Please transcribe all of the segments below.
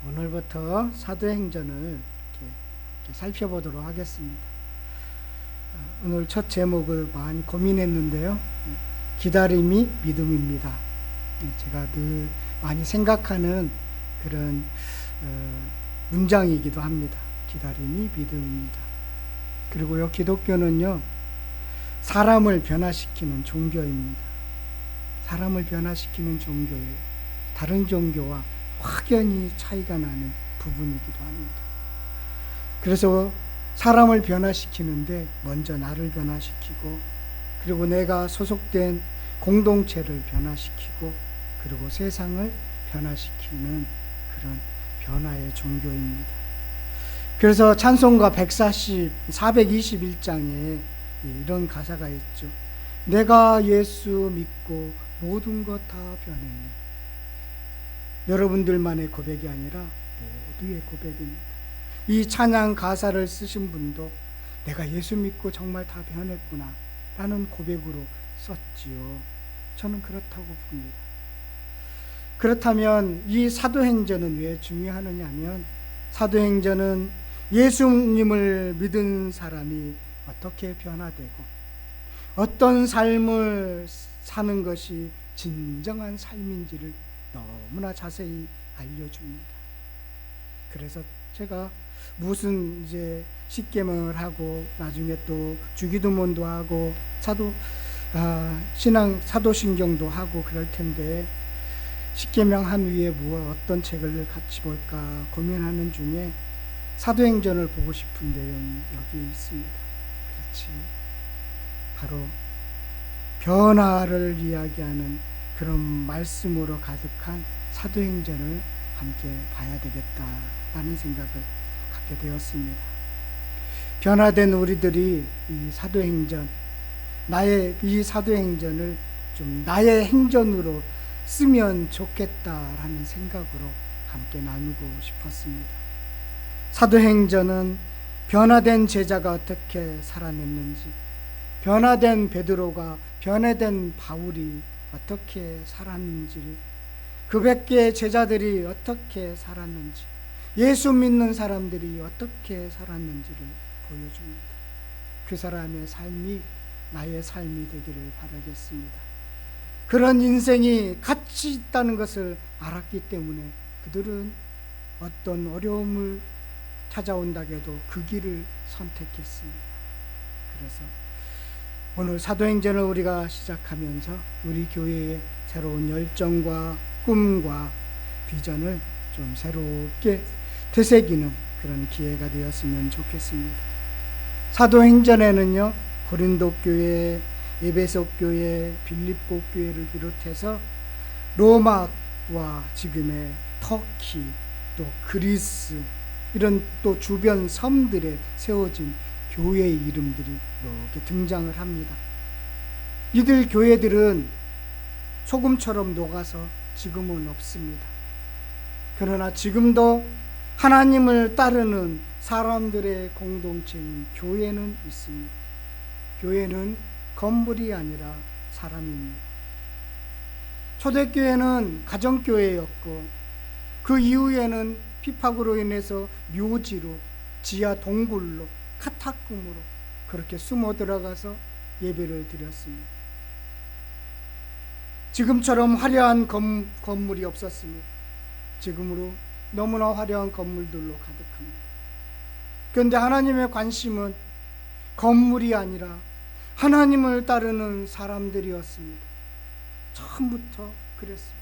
오늘부터 사도행전을 이렇게 살펴보도록 하겠습니다. 오늘 첫 제목을 많이 고민했는데요. 기다림이 믿음입니다. 제가 늘 많이 생각하는 그런 문장이기도 합니다. 기다림이 믿음입니다. 그리고요, 기독교는요, 사람을 변화시키는 종교입니다. 사람을 변화시키는 종교예요. 다른 종교와 확연히 차이가 나는 부분이기도 합니다. 그래서 사람을 변화시키는데 먼저 나를 변화시키고, 그리고 내가 소속된 공동체를 변화시키고, 그리고 세상을 변화시키는 그런 변화의 종교입니다. 그래서 찬송가 421장에 이런 가사가 있죠. 내가 예수 믿고 모든 것 다 변했네. 여러분들만의 고백이 아니라 모두의 고백입니다. 이 찬양 가사를 쓰신 분도 내가 예수 믿고 정말 다 변했구나 라는 고백으로 썼지요. 저는 그렇다고 봅니다. 그렇다면 이 사도행전은 왜 중요하느냐 하면, 사도행전은 예수님을 믿은 사람이 어떻게 변화되고 어떤 삶을 사는 것이 진정한 삶인지를 너무나 자세히 알려줍니다. 그래서 제가 무슨 이제 십계명을 하고 나중에 또 주기도문도 하고 사도신경도 하고 그럴 텐데, 십계명 한 위에 어떤 책을 같이 볼까 고민하는 중에 사도행전을 보고 싶은 내용이 여기 있습니다. 그렇지, 바로 변화를 이야기하는 그런 말씀으로 가득한 사도행전을 함께 봐야 되겠다라는 생각을 갖게 되었습니다. 변화된 우리들이 이 사도행전을 좀 나의 행전으로 쓰면 좋겠다라는 생각으로 함께 나누고 싶었습니다. 사도행전은 변화된 제자가 어떻게 살아냈는지, 변화된 베드로가, 변화된 바울이 어떻게 살았는지를, 그 100개의 제자들이 어떻게 살았는지, 예수 믿는 사람들이 어떻게 살았는지를 보여줍니다. 그 사람의 삶이 나의 삶이 되기를 바라겠습니다. 그런 인생이 같이 있다는 것을 알았기 때문에 그들은 어떤 어려움을 찾아온다고 해도 그 길을 선택했습니다. 그래서 오늘 사도행전을 우리가 시작하면서 우리 교회의 새로운 열정과 꿈과 비전을 좀 새롭게 되새기는 그런 기회가 되었으면 좋겠습니다. 사도행전에는요, 고린도 교회, 에베소 교회, 빌립보 교회를 비롯해서 로마와 지금의 터키, 또 그리스, 이런 또 주변 섬들에 세워진 교회의 이름들이 이렇게 등장을 합니다. 이들 교회들은 소금처럼 녹아서 지금은 없습니다. 그러나 지금도 하나님을 따르는 사람들의 공동체인 교회는 있습니다. 교회는 건물이 아니라 사람입니다. 초대교회는 가정교회였고, 그 이후에는 핍박으로 인해서 묘지로, 지하 동굴로, 카타콤으로 그렇게 숨어 들어가서 예배를 드렸습니다. 지금처럼 화려한 건물이 없었습니다. 지금으로 너무나 화려한 건물들로 가득합니다. 그런데 하나님의 관심은 건물이 아니라 하나님을 따르는 사람들이었습니다. 처음부터 그랬습니다.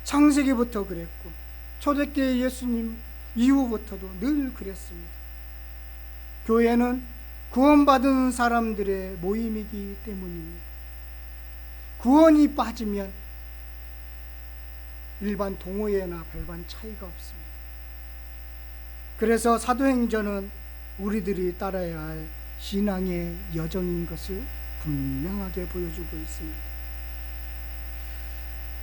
창세기부터 그랬고, 초대교회 예수님 이후부터도 늘 그랬습니다. 교회는 구원받은 사람들의 모임이기 때문입니다. 구원이 빠지면 일반 동호회나 별반 차이가 없습니다. 그래서 사도행전은 우리들이 따라야 할 신앙의 여정인 것을 분명하게 보여주고 있습니다.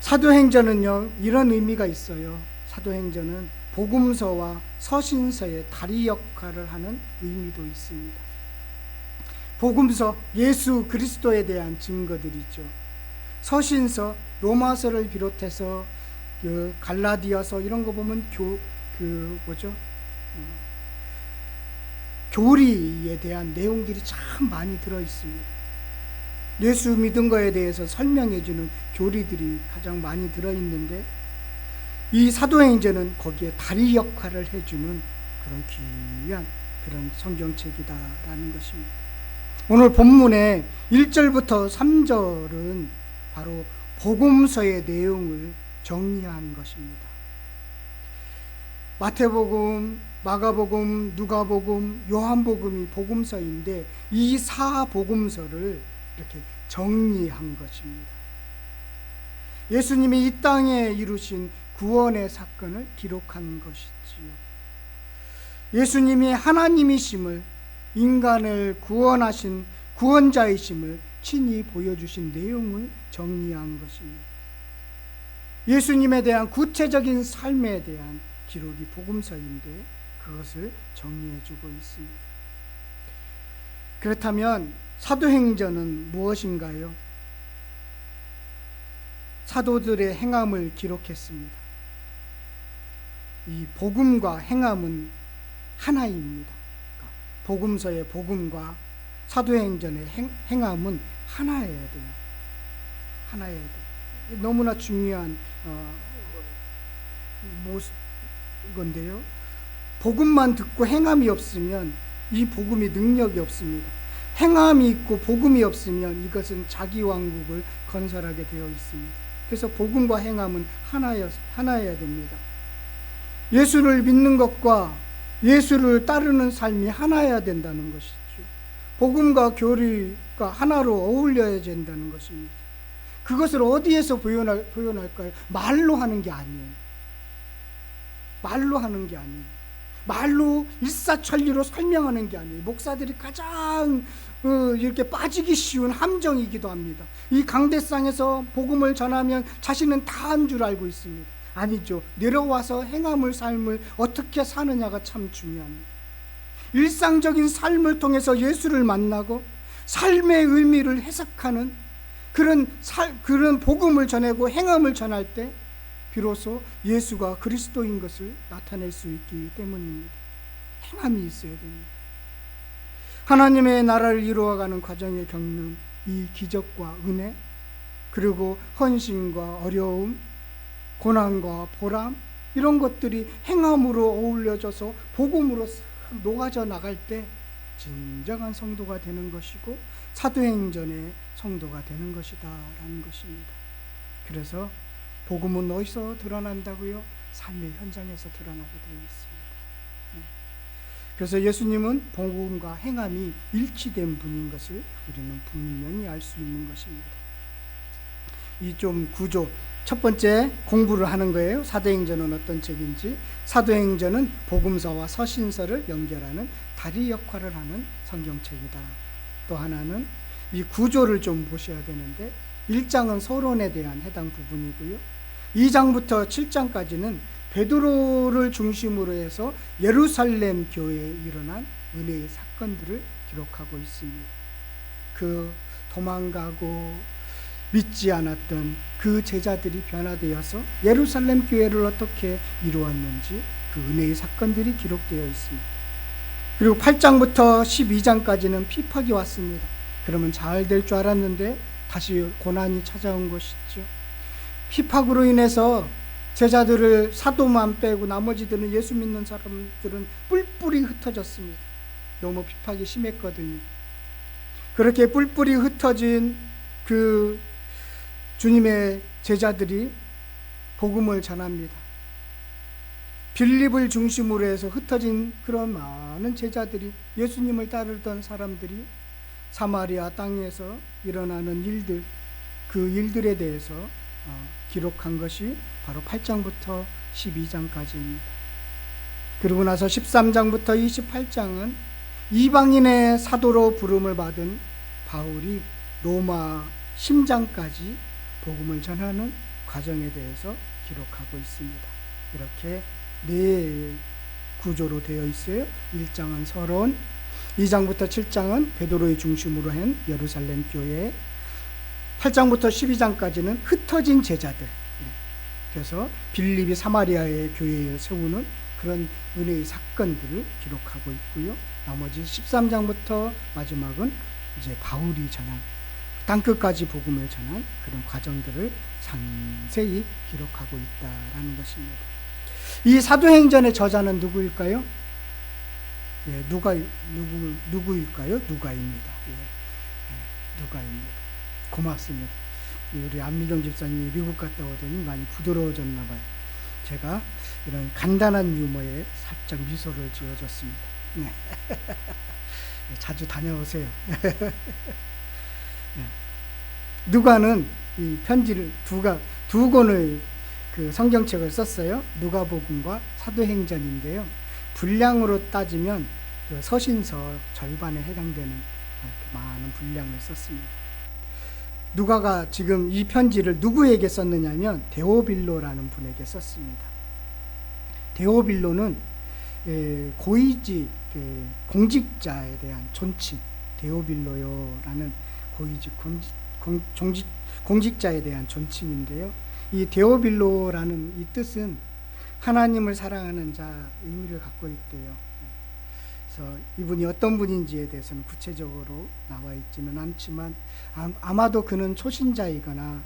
사도행전은요, 이런 의미가 있어요. 사도행전은 복음서와 서신서의 다리 역할을 하는 의미도 있습니다. 복음서, 예수 그리스도에 대한 증거들이죠. 서신서, 로마서를 비롯해서 갈라디아서 이런 거 보면 교리에 대한 내용들이 참 많이 들어 있습니다. 예수 믿은 거에 대해서 설명해 주는 교리들이 가장 많이 들어 있는데, 이 사도행전은 거기에 다리 역할을 해주는 그런 귀한 그런 성경책이다라는 것입니다. 오늘 본문의 1절부터 3절은 바로 복음서의 내용을 정리한 것입니다. 마태복음, 마가복음, 누가복음, 요한복음이 복음서인데 이 사복음서를 이렇게 정리한 것입니다. 예수님이 이 땅에 이루신 구원의 사건을 기록한 것이지요. 예수님이 하나님이심을, 인간을 구원하신 구원자이심을 친히 보여주신 내용을 정리한 것입니다. 예수님에 대한 구체적인 삶에 대한 기록이 복음서인데 그것을 정리해주고 있습니다. 그렇다면 사도행전은 무엇인가요? 사도들의 행함을 기록했습니다. 이 복음과 행함은 하나입니다. 그러니까 복음서의 복음과 사도행전의 행함은 하나여야 돼요. 하나여야 돼요. 너무나 중요한 건데요. 복음만 듣고 행함이 없으면 이 복음이 능력이 없습니다. 행함이 있고 복음이 없으면 이것은 자기 왕국을 건설하게 되어 있습니다. 그래서 복음과 행함은 하나여야 됩니다. 예수를 믿는 것과 예수를 따르는 삶이 하나여야 된다는 것이죠. 복음과 교리가 하나로 어울려야 된다는 것입니다. 그것을 어디에서 표현할까요? 말로 하는 게 아니에요. 말로 하는 게 아니에요. 말로 일사천리로 설명하는 게 아니에요. 목사들이 가장 이렇게 빠지기 쉬운 함정이기도 합니다. 이 강대상에서 복음을 전하면 자신은 다 한 줄 알고 있습니다. 아니죠. 내려와서 행함을 삶을 어떻게 사느냐가 참 중요합니다. 일상적인 삶을 통해서 예수를 만나고 삶의 의미를 해석하는 그런 복음을 전하고 행함을 전할 때 비로소 예수가 그리스도인 것을 나타낼 수 있기 때문입니다. 행함이 있어야 됩니다. 하나님의 나라를 이루어가는 과정에 겪는 이 기적과 은혜, 그리고 헌신과 어려움, 고난과 보람, 이런 것들이 행함으로 어울려져서 복음으로 녹아져 나갈 때 진정한 성도가 되는 것이고 사도행전의 성도가 되는 것이다 라는 것입니다. 그래서 복음은 어디서 드러난다고요? 삶의 현장에서 드러나게 되어 있습니다. 그래서 예수님은 복음과 행함이 일치된 분인 것을 우리는 분명히 알 수 있는 것입니다. 이 좀 구조, 첫 번째 공부를 하는 거예요. 사도행전은 어떤 책인지. 사도행전은 복음서와 서신서를 연결하는 다리 역할을 하는 성경책이다. 또 하나는 이 구조를 좀 보셔야 되는데 1장은 서론에 대한 해당 부분이고요. 2장부터 7장까지는 베드로를 중심으로 해서 예루살렘 교회에 일어난 은혜의 사건들을 기록하고 있습니다. 그 도망가고 믿지 않았던 그 제자들이 변화되어서 예루살렘 교회를 어떻게 이루었는지 그 은혜의 사건들이 기록되어 있습니다. 그리고 8장부터 12장까지는 핍박이 왔습니다. 그러면 잘 될 줄 알았는데 다시 고난이 찾아온 것이죠. 핍박으로 인해서 제자들을 사도만 빼고 나머지들은 예수 믿는 사람들은 뿔뿔이 흩어졌습니다. 너무 핍박이 심했거든요. 그렇게 뿔뿔이 흩어진 그 주님의 제자들이 복음을 전합니다. 빌립을 중심으로 해서 흩어진 그런 많은 제자들이, 예수님을 따르던 사람들이 사마리아 땅에서 일어나는 일들, 그 일들에 대해서 기록한 것이 바로 8장부터 12장까지입니다. 그리고 나서 13장부터 28장은 이방인의 사도로 부름을 받은 바울이 로마 심장까지 복음을 전하는 과정에 대해서 기록하고 있습니다. 이렇게 네 구조로 되어 있어요. 1장은 서론, 2장부터 7장은 베드로의 중심으로 한 예루살렘 교회, 8장부터 12장까지는 흩어진 제자들, 그래서 빌립이 사마리아의 교회에 세우는 그런 은혜의 사건들을 기록하고 있고요. 나머지 13장부터 마지막은 이제 바울이 전한 땅끝까지 복음을 전한 그런 과정들을 상세히 기록하고 있다라는 것입니다. 이 사도행전의 저자는 누구일까요? 예, 누구일까요? 누가입니다. 누가입니다. 고맙습니다. 우리 안미경 집사님이 미국 갔다 오더니 많이 부드러워졌나 봐요. 제가 이런 간단한 유머에 살짝 미소를 지어줬습니다. 네. 자주 다녀오세요. 누가는 이 편지를 두 권의 그 성경책을 썼어요. 누가복음과 사도행전인데요. 분량으로 따지면 그 서신서 절반에 해당되는 많은 분량을 썼습니다. 누가가 지금 이 편지를 누구에게 썼느냐면 데오빌로라는 분에게 썼습니다. 데오빌로는 고위직 공직자에 대한 존칭, 데오빌로요라는 고위직 공직자에 대한 존칭인데요. 이 데오빌로라는 이 뜻은 하나님을 사랑하는 자 의미를 갖고 있대요. 그래서 이분이 어떤 분인지에 대해서는 구체적으로 나와 있지는 않지만 아마도 그는 초신자이거나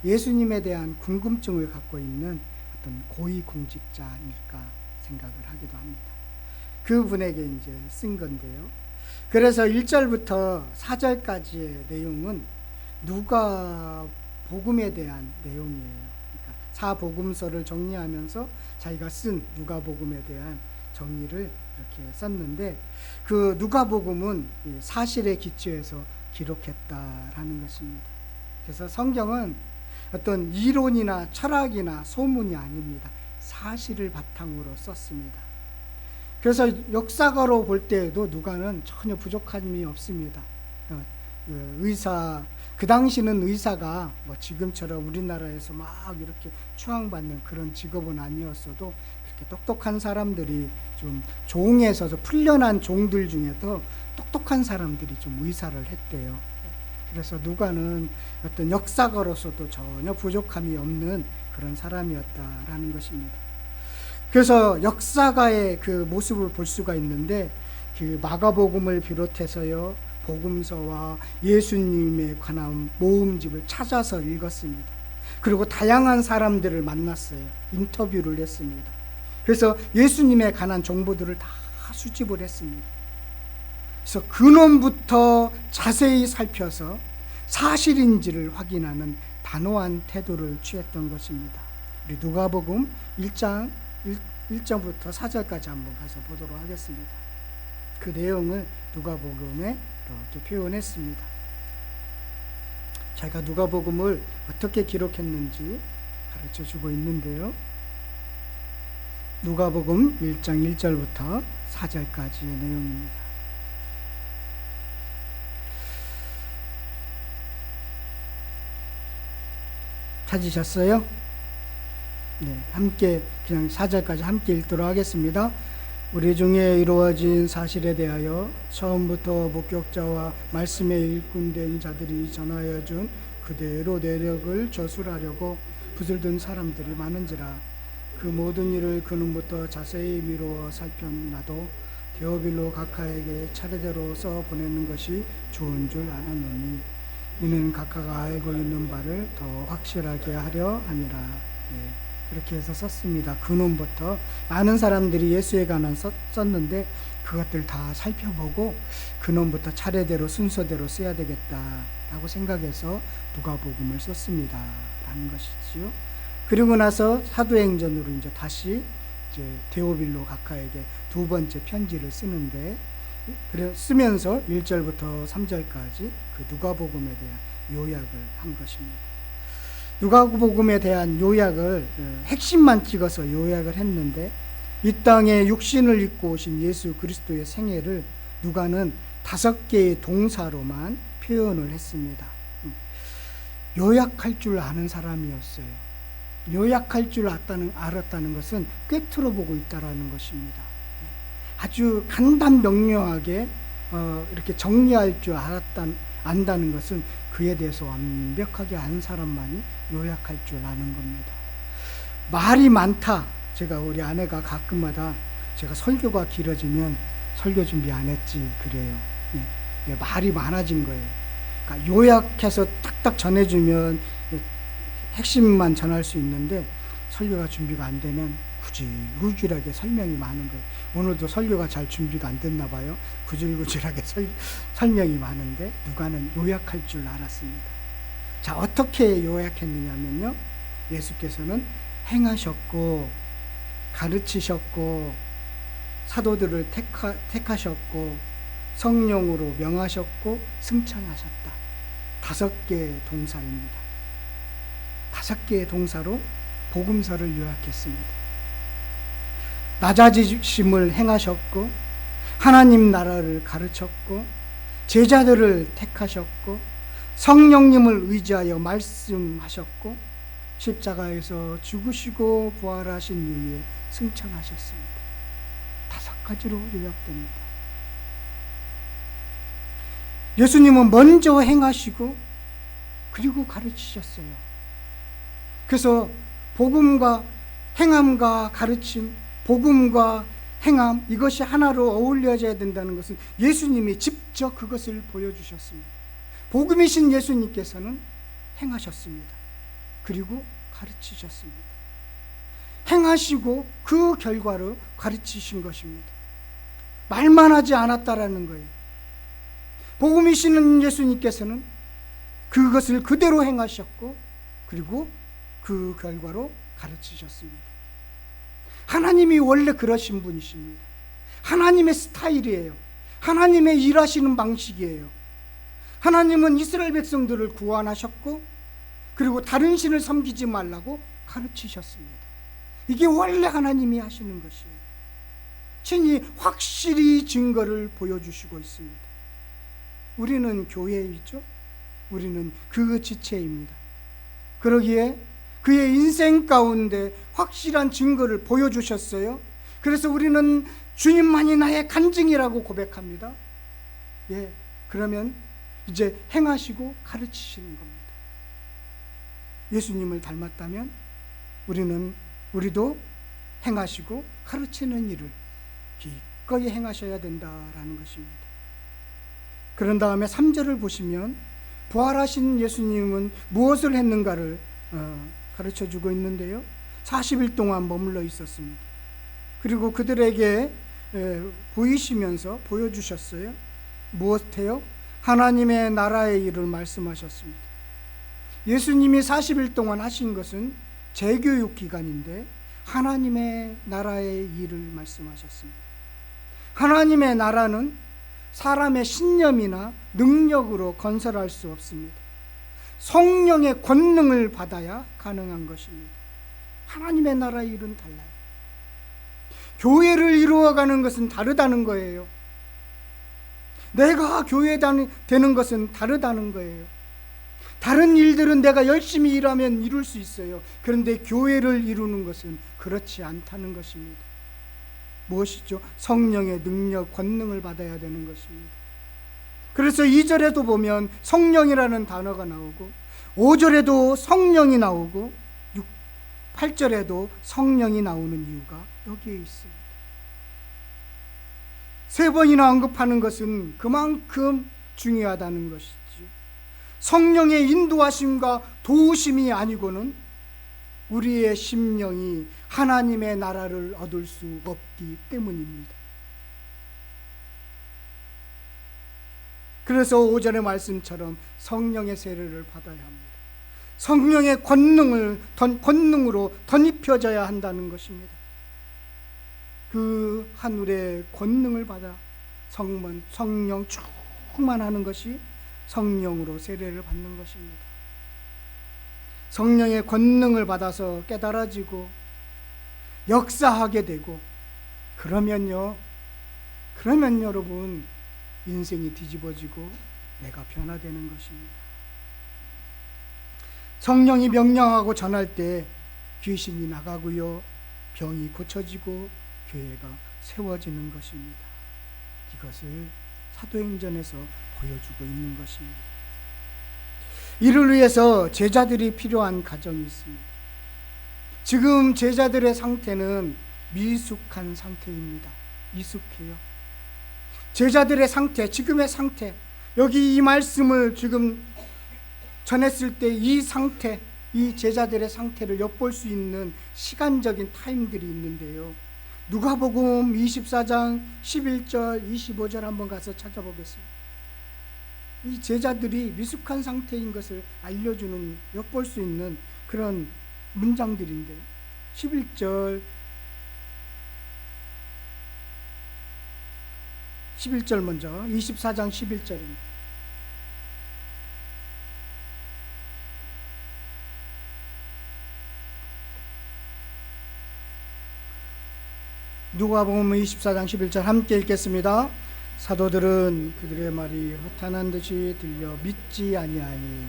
예수님에 대한 궁금증을 갖고 있는 어떤 고위 공직자 아닐까 생각을 하기도 합니다. 그분에게 이제 쓴 건데요. 그래서 1절부터 4절까지의 내용은 누가복음에 대한 내용이에요. 그러니까 사복음서를 정리하면서 자기가 쓴 누가복음에 대한 정의를 이렇게 썼는데, 그 누가복음은 사실에 기초해서 기록했다라는 것입니다. 그래서 성경은 어떤 이론이나 철학이나 소문이 아닙니다. 사실을 바탕으로 썼습니다. 그래서 역사가로 볼 때에도 누가는 전혀 부족함이 없습니다. 그 당시는 의사가 뭐 지금처럼 우리나라에서 막 이렇게 추앙받는 그런 직업은 아니었어도 그렇게 똑똑한 사람들이 좀 종에 서서 풀려난 종들 중에도 똑똑한 사람들이 좀 의사를 했대요. 그래서 누가는 어떤 역사가로서도 전혀 부족함이 없는 그런 사람이었다라는 것입니다. 그래서 역사가의 그 모습을 볼 수가 있는데, 그 마가복음을 비롯해서요, 복음서와 예수님에 관한 모음집을 찾아서 읽었습니다. 그리고 다양한 사람들을 만났어요. 인터뷰를 했습니다. 그래서 예수님에 관한 정보들을 다 수집을 했습니다. 그래서 근원부터 자세히 살펴서 사실인지를 확인하는 단호한 태도를 취했던 것입니다. 우리 누가복음 1장부터 4절까지 한번 가서 보도록 하겠습니다. 그 내용을 누가복음에 이렇게 표현했습니다. 자기가 누가복음을 어떻게 기록했는지 가르쳐 주고 있는데요. 누가복음 1장 1절부터 4절까지의 내용입니다. 찾으셨어요? 네, 함께 그냥 4절까지 함께 읽도록 하겠습니다. 우리 중에 이루어진 사실에 대하여 처음부터 목격자와 말씀에 일꾼된 자들이 전하여 준 그대로 내력을 저술하려고 붓을 든 사람들이 많은지라. 그 모든 일을 그놈부터 자세히 미루어 살펴나도 데오빌로 각하에게 차례대로 써 보내는 것이 좋은 줄 알았노니 이는 각하가 알고 있는 바를 더 확실하게 하려 함이라. 네, 그렇게 해서 썼습니다. 근원부터 많은 사람들이 예수에 관한 썼는데 그것들 다 살펴보고 근원부터 차례대로 순서대로 써야 되겠다라고 생각해서 누가복음을 썼습니다 라는 것이지요. 그리고 나서 사도행전으로 이제 다시 데오빌로 각하에게 두 번째 편지를 쓰는데, 쓰면서 1절부터 3절까지 그 누가복음에 대한 요약을 한 것입니다. 누가복음에 대한 요약을 핵심만 찍어서 요약을 했는데, 이 땅에 육신을 입고 오신 예수 그리스도의 생애를 누가는 5개의 동사로만 표현을 했습니다. 요약할 줄 아는 사람이었어요. 요약할 줄 알았다는 것은 꿰뚫어 보고 있다라는 것입니다. 아주 간단 명료하게 이렇게 정리할 줄 안다는 것은 그에 대해서 완벽하게 아는 사람만이 요약할 줄 아는 겁니다. 말이 많다, 제가 우리 아내가 가끔마다 제가 설교가 길어지면 설교 준비 안 했지 그래요. 예, 말이 많아진 거예요. 그러니까 요약해서 딱딱 전해주면 핵심만 전할 수 있는데 설교가 준비가 안 되면 구질구질하게 설명이 많은 거예요. 오늘도 설교가 잘 준비가 안 됐나 봐요. 구질구질하게 설명이 많은데 누가는 요약할 줄 알았습니다. 자, 어떻게 요약했느냐면요, 예수께서는 행하셨고 가르치셨고 사도들을 택하셨고 성령으로 명하셨고 승천하셨다. 5개의 동사입니다. 5개의 동사로 복음서를 요약했습니다. 낮아지심을 행하셨고 하나님 나라를 가르쳤고 제자들을 택하셨고 성령님을 의지하여 말씀하셨고 십자가에서 죽으시고 부활하신 이후에 승천하셨습니다. 5가지로 요약됩니다. 예수님은 먼저 행하시고 그리고 가르치셨어요. 그래서 복음과 행함과 가르침, 복음과 행함, 이것이 하나로 어울려져야 된다는 것은 예수님이 직접 그것을 보여주셨습니다. 복음이신 예수님께서는 행하셨습니다. 그리고 가르치셨습니다. 행하시고 그 결과로 가르치신 것입니다. 말만 하지 않았다라는 거예요. 복음이신 예수님께서는 그것을 그대로 행하셨고 그리고 그 결과로 가르치셨습니다. 하나님이 원래 그러신 분이십니다. 하나님의 스타일이에요. 하나님의 일하시는 방식이에요. 하나님은 이스라엘 백성들을 구원하셨고 그리고 다른 신을 섬기지 말라고 가르치셨습니다. 이게 원래 하나님이 하시는 것이에요. 친히 확실히 증거를 보여주시고 있습니다. 우리는 교회이죠. 우리는 그 지체입니다. 그러기에 그의 인생 가운데 확실한 증거를 보여주셨어요. 그래서 우리는 주님만이 나의 간증이라고 고백합니다. 예, 그러면 이제 행하시고 가르치시는 겁니다. 예수님을 닮았다면 우리도 행하시고 가르치는 일을 기꺼이 행하셔야 된다라는 것입니다. 그런 다음에 3절을 보시면 부활하신 예수님은 무엇을 했는가를 가르쳐주고 있는데요. 40일 동안 머물러 있었습니다. 그리고 그들에게 보이시면서 보여주셨어요. 무엇해요? 하나님의 나라의 일을 말씀하셨습니다. 예수님이 40일 동안 하신 것은 재교육 기간인데 하나님의 나라의 일을 말씀하셨습니다. 하나님의 나라는 사람의 신념이나 능력으로 건설할 수 없습니다. 성령의 권능을 받아야 가능한 것입니다. 하나님의 나라의 일은 달라요. 교회를 이루어가는 것은 다르다는 거예요. 내가 교회에 되는 것은 다르다는 거예요. 다른 일들은 내가 열심히 일하면 이룰 수 있어요. 그런데 교회를 이루는 것은 그렇지 않다는 것입니다. 무엇이죠? 성령의 능력, 권능을 받아야 되는 것입니다. 그래서 2절에도 보면 성령이라는 단어가 나오고 5절에도 성령이 나오고 8절에도 성령이 나오는 이유가 여기에 있습니다. 3번이나 언급하는 것은 그만큼 중요하다는 것이죠. 성령의 인도하심과 도우심이 아니고는 우리의 심령이 하나님의 나라를 얻을 수 없기 때문입니다. 그래서 5절의 말씀처럼 성령의 세례를 받아야 합니다. 성령의 권능으로 덧입혀져야 한다는 것입니다. 그 하늘의 권능을 받아 성령 충만하는 것이 성령으로 세례를 받는 것입니다. 성령의 권능을 받아서 깨달아지고 역사하게 되고 그러면 여러분 인생이 뒤집어지고 내가 변화되는 것입니다. 성령이 명령하고 전할 때 귀신이 나가고요, 병이 고쳐지고 교회가 세워지는 것입니다. 이것을 사도행전에서 보여주고 있는 것입니다. 이를 위해서 제자들이 필요한 과정이 있습니다. 지금 제자들의 상태는 미숙한 상태입니다. 미숙해요. 제자들의 상태, 지금의 상태, 여기 이 말씀을 지금 전했을 때 이 상태, 이 제자들의 상태를 엿볼 수 있는 시간적인 타임들이 있는데요. 누가복음 24장 11절 25절 한번 가서 찾아보겠습니다. 이 제자들이 미숙한 상태인 것을 알려주는, 엿볼 수 있는 그런 문장들인데요. 11절 먼저, 24장 11절입니다. 누가복음 24장 11절 함께 읽겠습니다. 사도들은 그들의 말이 허탄한 듯이 들려 믿지 아니하니,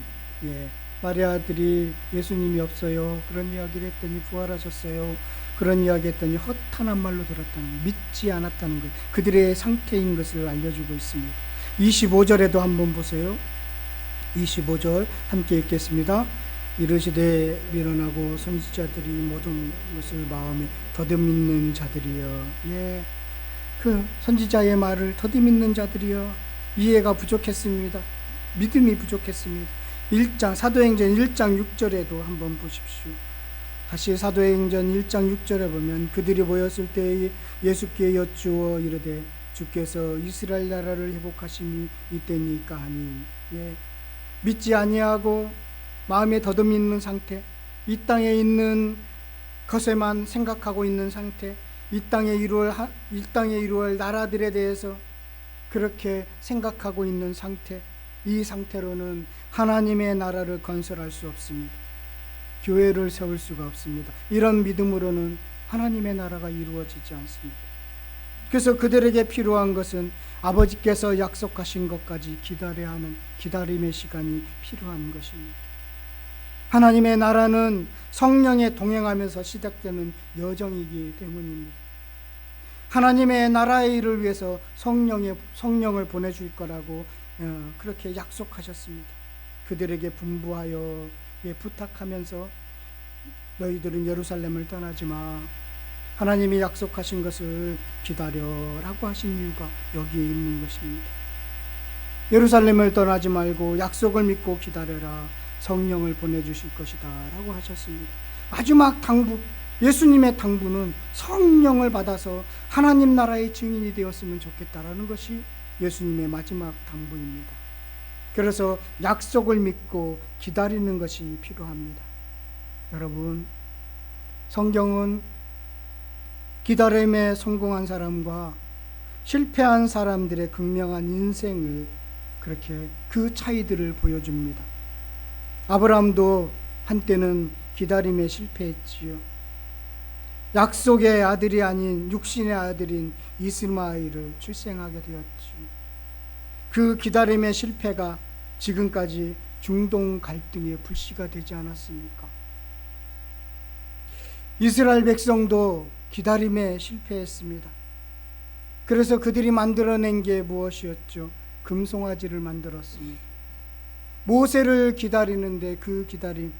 마리아들이 예수님이 없어요, 그런 이야기를 했더니 부활하셨어요, 그런 이야기 했더니 허탄한 말로 들었다는 것, 믿지 않았다는 것, 그들의 상태인 것을 알려주고 있습니다. 25절에도 한번 보세요. 25절 함께 읽겠습니다. 이르시되 미련하고 선지자들이 모든 것을 마음에 더듬있는 자들이여, 그 선지자의 말을 더듬있는 자들이여, 이해가 부족했습니다. 믿음이 부족했습니다. 사도행전 1장 6절에도 한번 보십시오. 다시 사도행전 1장 6절에 보면 그들이 모였을 때에 예수께 여쭈어 이르되 주께서 이스라엘 나라를 회복하심이 이때니까 하니, 믿지 아니하고 마음에 더듬이는 상태, 이 땅에 있는 것에만 생각하고 있는 상태, 이 땅에 이루어질 나라들에 대해서 그렇게 생각하고 있는 상태, 이 상태로는 하나님의 나라를 건설할 수 없습니다. 교회를 세울 수가 없습니다. 이런 믿음으로는 하나님의 나라가 이루어지지 않습니다. 그래서 그들에게 필요한 것은 아버지께서 약속하신 것까지 기다려야 하는 기다림의 시간이 필요한 것입니다. 하나님의 나라는 성령에 동행하면서 시작되는 여정이기 때문입니다. 하나님의 나라의 일을 위해서 성령을 보내줄 거라고 그렇게 약속하셨습니다. 그들에게 분부하여 부탁하면서 너희들은 예루살렘을 떠나지 마, 하나님이 약속하신 것을 기다려라고 하신 이유가 여기에 있는 것입니다. 예루살렘을 떠나지 말고 약속을 믿고 기다려라, 성령을 보내주실 것이다 라고 하셨습니다. 마지막 당부, 예수님의 당부는 성령을 받아서 하나님 나라의 증인이 되었으면 좋겠다라는 것이 예수님의 마지막 당부입니다. 그래서 약속을 믿고 기다리는 것이 필요합니다. 여러분, 성경은 기다림에 성공한 사람과 실패한 사람들의 극명한 인생을 그렇게 그 차이들을 보여줍니다. 아브라함도 한때는 기다림에 실패했지요. 약속의 아들이 아닌 육신의 아들인 이스마엘을 출생하게 되었지요. 그 기다림의 실패가 지금까지 중동 갈등의 불씨가 되지 않았습니까? 이스라엘 백성도 기다림에 실패했습니다. 그래서 그들이 만들어낸 게 무엇이었죠? 금송아지를 만들었습니다. 모세를 기다리는데 그 기다림,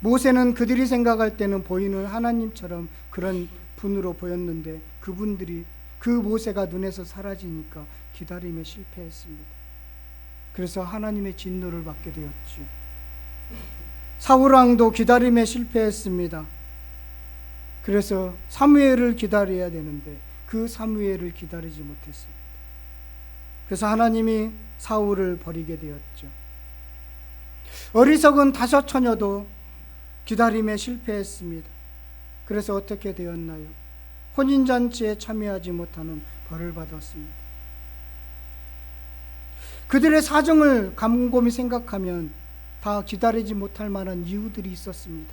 모세는 그들이 생각할 때는 보이는 하나님처럼 그런 분으로 보였는데 그 모세가 눈에서 사라지니까 기다림에 실패했습니다. 그래서 하나님의 진노를 받게 되었죠. 사울왕도 기다림에 실패했습니다. 그래서 사무엘을 기다려야 되는데 그 사무엘을 기다리지 못했습니다. 그래서 하나님이 사울을 버리게 되었죠. 어리석은 다섯 처녀도 기다림에 실패했습니다. 그래서 어떻게 되었나요? 혼인잔치에 참여하지 못하는 벌을 받았습니다. 그들의 사정을 곰곰이 생각하면 다 기다리지 못할 만한 이유들이 있었습니다.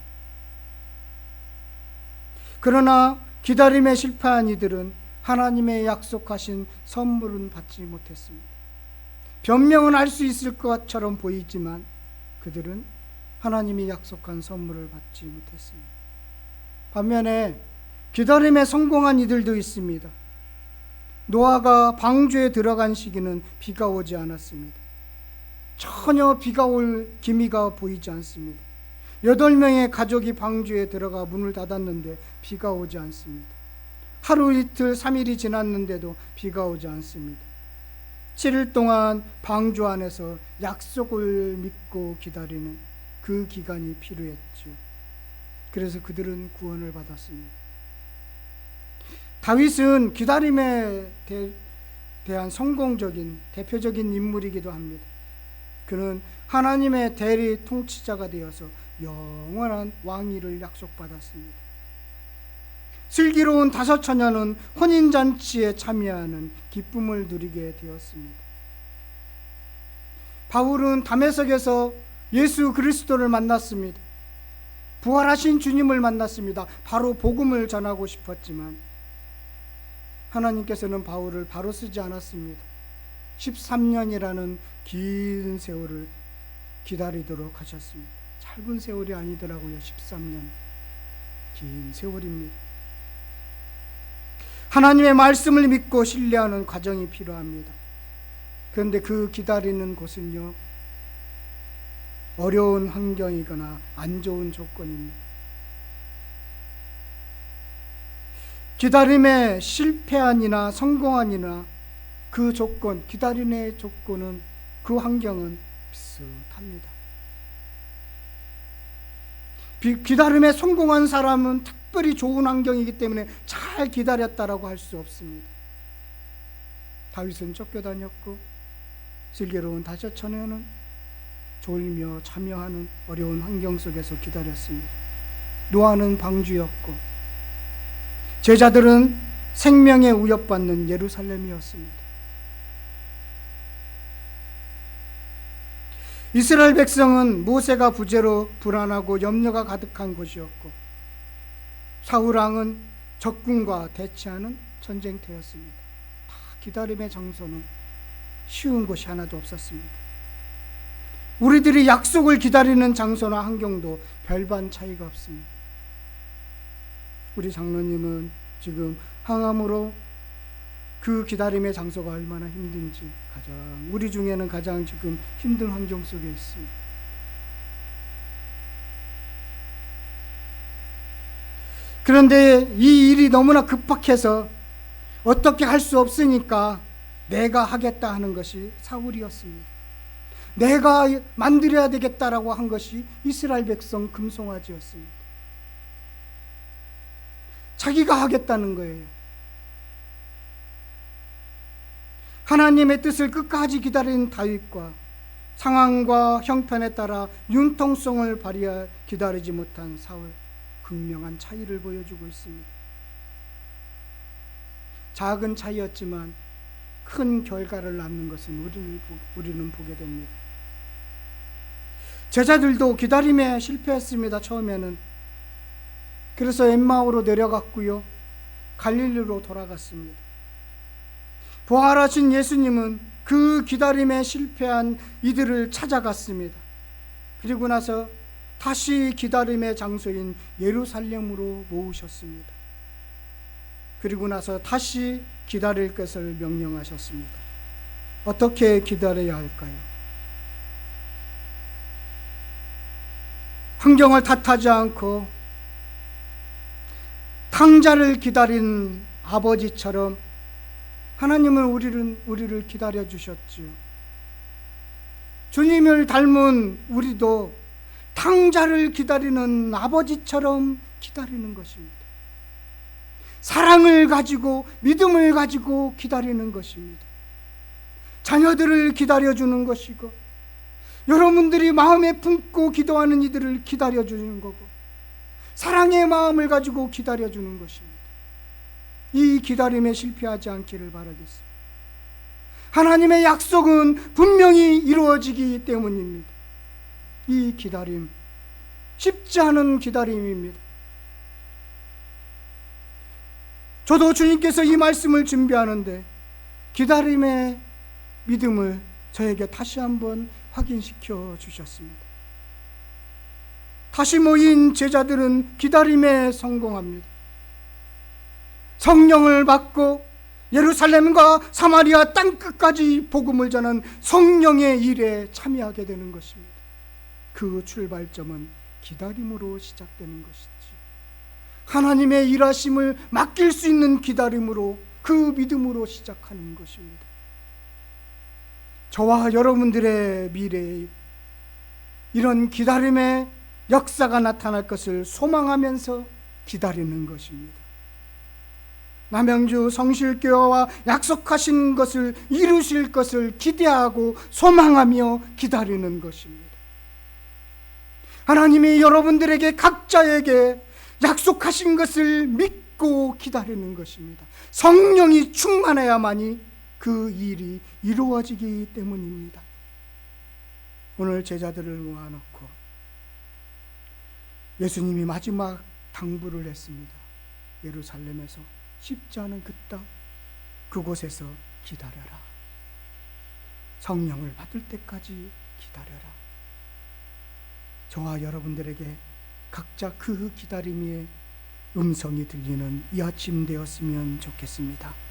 그러나 기다림에 실패한 이들은 하나님의 약속하신 선물은 받지 못했습니다. 변명은 할 수 있을 것처럼 보이지만 그들은 하나님이 약속한 선물을 받지 못했습니다. 반면에 기다림에 성공한 이들도 있습니다. 노아가 방주에 들어간 시기는 비가 오지 않았습니다. 전혀 비가 올 기미가 보이지 않습니다. 8명의 가족이 방주에 들어가 문을 닫았는데 비가 오지 않습니다. 하루 이틀 3일이 지났는데도 비가 오지 않습니다. 7일 동안 방주 안에서 약속을 믿고 기다리는 그 기간이 필요했죠. 그래서 그들은 구원을 받았습니다. 다윗은 기다림에 대한 성공적인 대표적인 인물이기도 합니다. 그는 하나님의 대리 통치자가 되어서 영원한 왕위를 약속받았습니다. 슬기로운 5 처녀는 혼인잔치에 참여하는 기쁨을 누리게 되었습니다. 바울은 다메섹에서 예수 그리스도를 만났습니다. 부활하신 주님을 만났습니다. 바로 복음을 전하고 싶었지만 하나님께서는 바울을 바로 쓰지 않았습니다. 13년이라는 긴 세월을 기다리도록 하셨습니다. 짧은 세월이 아니더라고요. 13년. 긴 세월입니다. 하나님의 말씀을 믿고 신뢰하는 과정이 필요합니다. 그런데 그 기다리는 곳은요, 어려운 환경이거나 안 좋은 조건입니다. 기다림에 실패한이나 성공한이나 그 조건, 기다림의 조건은, 그 환경은 비슷합니다. 기다림에 성공한 사람은 특별히 좋은 환경이기 때문에 잘 기다렸다라고 할 수 없습니다. 다윗은 쫓겨다녔고 슬기로운 5 처녀는 졸며 참여하는 어려운 환경 속에서 기다렸습니다. 노아는 방주였고 제자들은 생명에 위협받는 예루살렘이었습니다. 이스라엘 백성은 모세가 부재로 불안하고 염려가 가득한 곳이었고 사울 왕은 적군과 대치하는 전쟁터였습니다. 다 기다림의 장소는 쉬운 곳이 하나도 없었습니다. 우리들이 약속을 기다리는 장소나 환경도 별반 차이가 없습니다. 우리 장로님은 지금 항암으로 그 기다림의 장소가 얼마나 힘든지 우리 중에는 가장 지금 힘든 환경 속에 있습니다. 그런데 이 일이 너무나 급박해서 어떻게 할 수 없으니까 내가 하겠다 하는 것이 사울이었습니다. 내가 만들어야 되겠다라고 한 것이 이스라엘 백성 금송아지였습니다. 자기가 하겠다는 거예요. 하나님의 뜻을 끝까지 기다린 다윗과 상황과 형편에 따라 융통성을 발휘해 기다리지 못한 사울, 극명한 차이를 보여주고 있습니다. 작은 차이였지만 큰 결과를 낳는 것은 우리는 보게 됩니다. 제자들도 기다림에 실패했습니다. 처음에는. 그래서 엠마오로 내려갔고요, 갈릴리로 돌아갔습니다. 부활하신 예수님은 그 기다림에 실패한 이들을 찾아갔습니다. 그리고 나서 다시 기다림의 장소인 예루살렘으로 모으셨습니다. 그리고 나서 다시 기다릴 것을 명령하셨습니다. 어떻게 기다려야 할까요? 환경을 탓하지 않고 탕자를 기다린 아버지처럼 하나님은 우리를 기다려 주셨지요. 주님을 닮은 우리도 탕자를 기다리는 아버지처럼 기다리는 것입니다. 사랑을 가지고 믿음을 가지고 기다리는 것입니다. 자녀들을 기다려주는 것이고 여러분들이 마음에 품고 기도하는 이들을 기다려주는 거고 사랑의 마음을 가지고 기다려주는 것입니다. 이 기다림에 실패하지 않기를 바라겠습니다. 하나님의 약속은 분명히 이루어지기 때문입니다. 이 기다림, 쉽지 않은 기다림입니다. 저도 주님께서 이 말씀을 준비하는데 기다림의 믿음을 저에게 다시 한번 확인시켜 주셨습니다. 다시 모인 제자들은 기다림에 성공합니다. 성령을 받고 예루살렘과 사마리아 땅끝까지 복음을 전한 성령의 일에 참여하게 되는 것입니다. 그 출발점은 기다림으로 시작되는 것이지. 하나님의 일하심을 맡길 수 있는 기다림으로, 그 믿음으로 시작하는 것입니다. 저와 여러분들의 미래에 이런 기다림의 역사가 나타날 것을 소망하면서 기다리는 것입니다. 남양주 성실교회와 약속하신 것을 이루실 것을 기대하고 소망하며 기다리는 것입니다. 하나님이 여러분들에게 각자에게 약속하신 것을 믿고 기다리는 것입니다. 성령이 충만해야만이 그 일이 이루어지기 때문입니다. 오늘 제자들을 모아놓고 예수님이 마지막 당부를 했습니다. 예루살렘에서 쉽지 않은 그 땅, 그곳에서 기다려라. 성령을 받을 때까지 기다려라. 저와 여러분들에게 각자 그 기다림의 음성이 들리는 이 아침 되었으면 좋겠습니다.